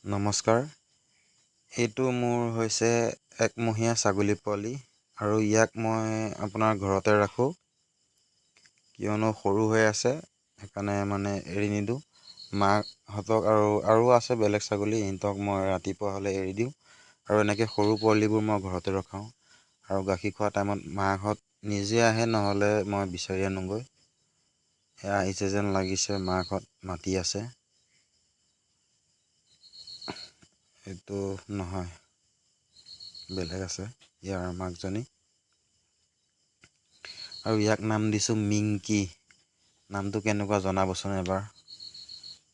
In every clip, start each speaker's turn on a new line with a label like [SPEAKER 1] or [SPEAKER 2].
[SPEAKER 1] নমস্কাৰ, এইটো মোৰ হৈছে একমহীয়া ছাগলী পোৱালি আৰু ইয়াক মই আপোনাৰ ঘৰতে ৰাখোঁ কিয়নো সৰু হৈ আছে সেইকাৰণে মানে এৰি নিদিওঁ। মাকহঁতক আৰু আছে বেলেগ ছাগলী, সিহঁতক মই ৰাতিপুৱা হ'লে এৰি দিওঁ আৰু এনেকৈ সৰু পোৱালিবোৰ মই ঘৰতে ৰখাওঁ আৰু গাখীৰ খোৱা টাইমত মাকহঁত নিজে আহে, নহ'লে মই বিচাৰি আনোগৈ। এয়া আহিছে যেন লাগিছে, মাকহঁত মাতি আছে। এইটো নহয়, বেলেগ আছে ইয়াৰ মাকজনী। আৰু ইয়াক নাম দিছোঁ মিংকি। নামটো কেনেকুৱা জনাবচোন এবাৰ।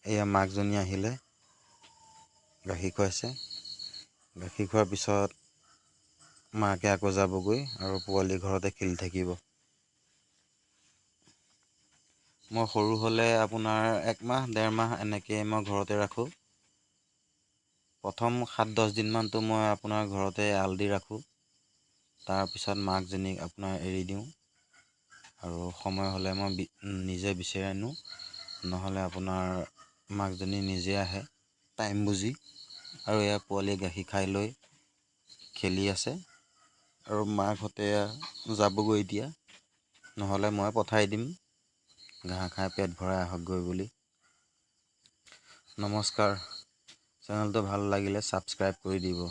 [SPEAKER 1] এয়া মাকজনী আহিলে, গাখীৰ খুৱাইছে। গাখীৰ খোৱাৰ পিছত মাকে আকৌ যাবগৈ আৰু পোৱালি ঘৰতে খেলি থাকিব। মই সৰু হ'লে আপোনাৰ 1 মাহ 1.5 মাহ এনেকৈ মই ঘৰতে ৰাখোঁ। প্ৰথম 7-10 দিনমানটো মই আপোনাৰ ঘৰতে এৰাল দি ৰাখোঁ। তাৰপিছত মাকজনীক আপোনাৰ এৰি দিওঁ আৰু সময় হ'লে মই নিজে বিচাৰি আনো, নহ'লে আপোনাৰ মাকজনী নিজে আহে টাইম বুজি। আৰু এয়া পোৱালি গাখীৰ খাই লৈ খেলি আছে আৰু মাকহঁতে যাবগৈ এতিয়া, নহ'লে মই পঠাই দিম ঘাঁহ খাই পেট ভৰাই আহকগৈ বুলি। নমস্কাৰ, চেনেলটো ভাল লাগিলে ছাবস্ক্ৰাইব কৰি দিব।